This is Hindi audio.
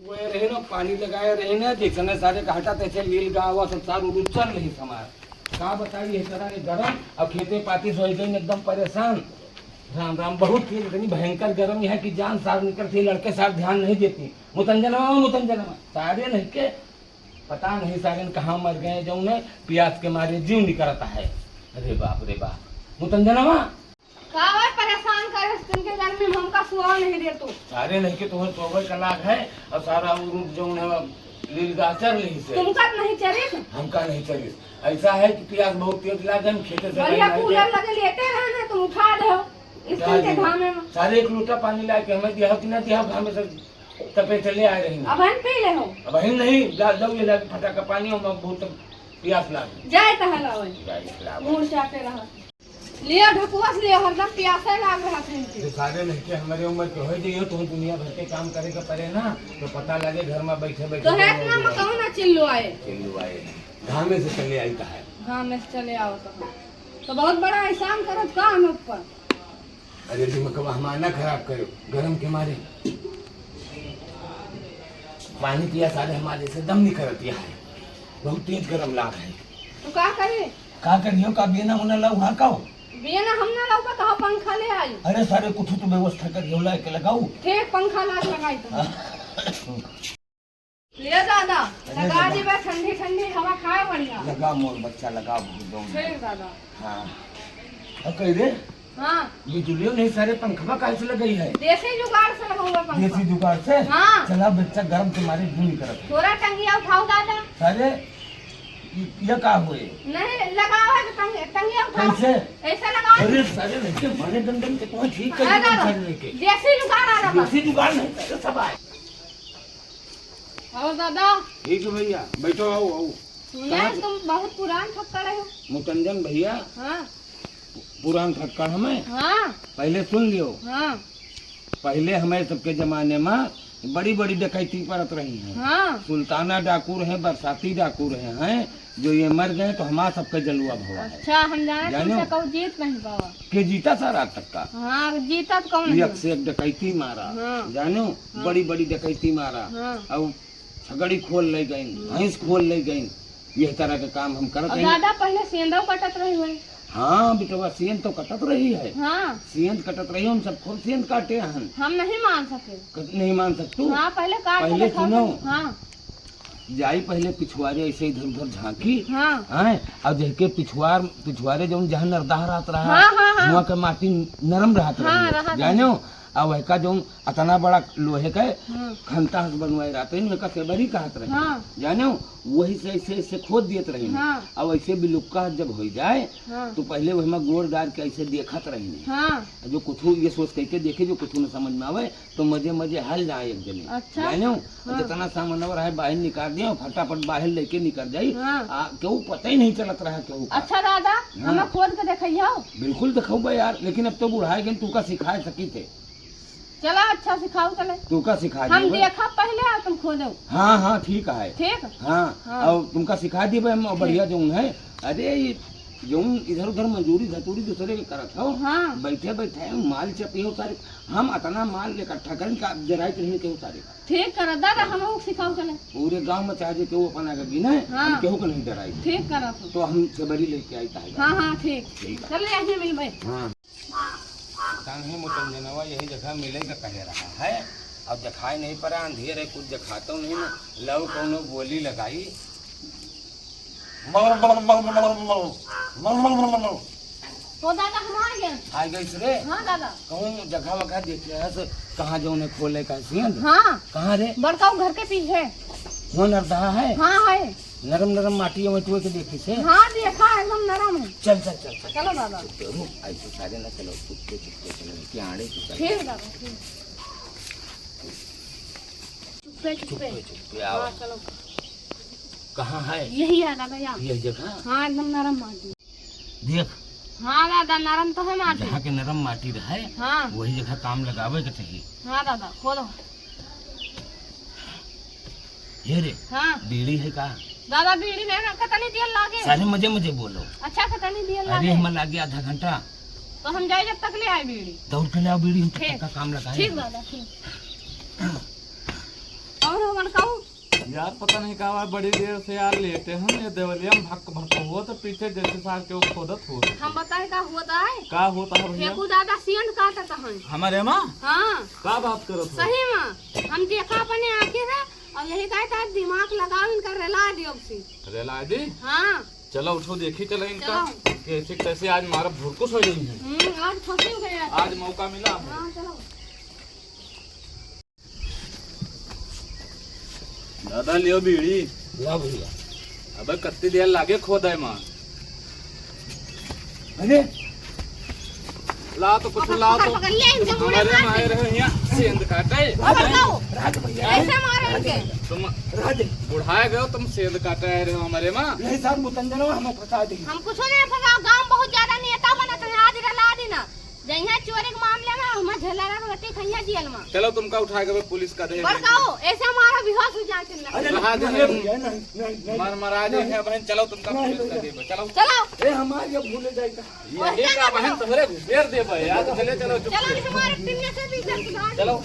वो रहे ना पानी लगाए रहे ना जितने सारे घाटा तैसे लील गावा सब सारू चल रही समार का बताइए तरह के गरम अब खेते पाती सोई गई एकदम परेशान। राम राम बहुत तेज इतनी भयंकर गर्म है कि जान सार निकलती लड़के सार ध्यान नहीं देती। मुतंजनमा सारे नहीं के पता नहीं सारे कहाँ मर गए जो उन्हें प्यास के मारे जीव निकलता है। अरे बाप मुतंजनमा परेशान कर तुमके घर में हमका सुहा नहीं दे तू सारे नहीं के तुम्हें तोबर का लाग है और सारा जो लील गाचर नहीं से तुमका नहीं चली हमका नहीं चली। ऐसा है कि प्यास बहुत तेज लागे हम खेते से बढ़िया कूलर लगे लेते रहने तुम उठा दे इस दिन के घामे में सारे एक लोटा पानी ला के हमें दिया कि ना दिया घामे से तपे चले आ रही अब हम पी ले हो अब हम नहीं दो ले जाके फटाका पानी हम बहुत प्यास लागे जाए तहला मुंह चाटे रहा लिया ढकुआस लिया हरदम प्यासे लाग रहा था। सारे नहीं के हमारे उम्र के हो जाइए तुम दुनिया भर के काम करे के पड़े ना तो पता लगे घर में बैठे बैठे तो है ना मकान ना चिल्लो आए घामे से चले आई का है घामे से चले आओ तो बहुत बड़ा एहसान करो का हम ऊपर। अरे दिमाग हमारा खराब करो गरम के मारे पानी पिया सारे हमारे से दम नहीं करती है बहुत तेज गरम लाग है तो का करे का करियो का बिना होना लव हाँ का बिना हम ना लौका कहा पंखा ले आई। अरे सारे कुछ तो व्यवस्था कर झोला के लगाऊ ठीक पंखा ला लगाई तो ले दादा लगा दे बे ठंडी ठंडी हवा खाए बढ़िया लगा मोर बच्चा लगा ठीक दादा हां अब कह दे हां बिजलियो नहीं सारे पंखा कैसे लगाई है देसी जुगाड़ से लगाऊंगा पंखा देसी जुगाड़ से हां चला बच्चा गरम के मारे ढूंढ कर थोड़ा टंगिया उठाओ दादा सारे ये का हुए नहीं लगाओ है टंगिया उठाओ कैसे ऐसा लगाओ। अरे सारे नहीं मारे दंदन के तो ठीक कर के देसी जुगाड़ आ रहा देसी जुगाड़ नहीं सारे सब आए और दादा ठीक है भैया बैठो आओ आओ सुना तुम बहुत पुरान ठक्कर हो मुतंजन भैया। हाँ पुरान ठक्कर हमें हाँ पहले सुन लियो हाँ पहले हमारे सबके जमाने में बड़ी बड़ी डकैती परत रही है। हाँ सुल्ताना डाकू रहे बरसाती डाकू रहे हैं जो ये मर गए तो हमारा सबका जलुआ भवा है। अच्छा हम जाने तुमसे कहूँ जीत नहीं पावा के जीता सारा तक का हाँ जीता तो कौन एक से एक डकैती मारा हाँ। जानो हाँ। बड़ी बड़ी डकैती मारा हाँ। और छगड़ी खोल ले गई भैंस खोल ले गई ये तरह का काम हम करते हैं। दादा पहले सेंधव कटत रही हुई। हाँ बेटवा सेंध तो कटत रही है। हाँ सेंध कटत रही हम सब खूब सेंध काटे हैं हम नहीं मान सके नहीं मान सकते। हाँ पहले काट पहले सुनो हाँ जाई पहले पिछुआरे ऐसे इधर उधर झांकी हाँ हैं और जैसे पिछुआरे जो जहाँ नरदाह रहत रहा हाँ, हाँ, हाँ। वहाँ के माटी नरम रहत हाँ, रही जानो अब वह जो अतना बड़ा लोहे का हाँ। खंता बनवाए रहते हैं सेबरी कहत रहे हाँ। जानो वही से ऐसे खोद दियत रही हाँ। अब ऐसे बिलुक्का जब हो जाए हाँ। तो पहले वही में गोड़ डाल के ऐसे देखत रही हाँ। जो कुछ ये सोच करके देखे जो कुछ न समझ में आवे तो मजे मजे हल जाए एक जने अच्छा। जानो हाँ। जितना सामान है बाहर निकाल दिया फटाफट बाहर लेके निकल जाये हाँ। क्यों पता ही नहीं चलत रहा क्यों। अच्छा दादा हमें खोद के देखियो बिल्कुल दिखाऊ यार लेकिन अब तो बुढ़ाए गए तू का सिखा सकी थे चला अच्छा सिखाओ चले तू का सिखा हम देखा पहले और तुम खोदो। हाँ हाँ ठीक है ठीक हाँ, हाँ। और तुमका सिखा दी हम बढ़िया जो है। अरे जो इधर उधर मजदूरी धतूरी दूसरे के करत हो हाँ। बैठे बैठे माल चपियो सारे हम अतना माल इकट्ठा करें का जराई कहीं केहू सारे ठीक कर दादा हम सिखाओ चले पूरे गांव में चाहे केहू अपना के गिने हाँ। केहू को नहीं डराई ठीक करा तो हम सबरी लेके आई था। हाँ हाँ ठीक चल यहीं मिलबे। हाँ कान्हे मुतंजनवा यही जगह मिलेगा कह रहा है अब दिखाई नहीं पड़ा अंधेर है कुछ दिखाता नहीं ना लव कोनो बोली लगाई तो दादा हम आ गए। आ गई रे हाँ दादा कहूँ जगह वगह देख रहे हैं कहाँ जो उन्हें खोले का सींध हाँ कहाँ रे बड़काऊ घर के पीछे वो नरदहा है। हाँ है नरम नरम माटी मटुए के देखे से हाँ देखा एकदम नरम है। चल चल चल चल चलो दादा रुक ऐसे सारे ना चलो चुपके चुपके चलो कि आड़े की चल ठीक दादा ठीक चुपे चुपके चुपे चुपके आओ हाँ चलो कहाँ है यही है दादा यहाँ ये जगह हाँ एकदम नरम माटी देख हाँ दादा नरम तो है माटी जहाँ के नरम माटी रहे हाँ वही जगह काम लगावे के चाहिए। हाँ दादा खोलो ये रे हाँ बीड़ी है का दादा बीड़ी में कतनी दिया लागे सारे मजे मजे बोलो। अच्छा कतनी दिया अरे लागे हम लागे आधा घंटा तो हम जाए जब तक ले आए बीड़ी दौड़ के लाओ बीड़ी हम ठीक। का काम लगाए। ठीक दादा ठीक और बड़काऊ यार पता नहीं कहा बड़ी देर से यार लेटे हम ये देवलिया में भक भक हुआ तो पीछे जैसे सार के वो खोदत हो हम बताए का होता है का होता है भैया फेकू दादा सियन काटत हन हमारे माँ हाँ का बात करो सही में हम देखा अपने आंखें से और यही कहता है दिमाग लगाओ इनका रेला दियो सी रेला दी हाँ चलो उठो देखी चलो इनका चलो। कैसे कैसे आज मारा भुड़कुस हो गई है आज फंसे हुए हैं आज मौका मिला हाँ चलो दादा लियो बीड़ी ला भैया अबे कत्ती देर लागे खोद है माँ अरे ला तो कुछ ला तो पकड़ लिया इनसे मुड़े हमारे मार माए रहे यहाँ सेंध काटे बड़काऊ राज भैया ऐसे मारे इनके तुम राज बुढ़ाए गए हो तुम सेंध काटे रहे हो हमारे माँ नहीं साहब मुतंजनो हमें फंसा दी हम कुछ नहीं फंसा गांव बहुत ज्यादा नेता बना तो आज रला देना जहिया चोरी के मामले में हम झेला रख रोटी खैया जेल में चलो तुमका उठा के पुलिस का दे बड़काऊ ऐसे हमारा बेहोश हो जाए चिल्ला अरे रहा दे नहीं भैया नहीं मर मरा दे है बहन चलो तुमका नहीं, पुलिस का नहीं, दे चलो चलो ए हमारे ये भूले जाएगा ये का बहन तुम्हारे घेर दे भाई यार चले चलो चुप चलो हमारे टिन्ने से भी इधर सुधार चलो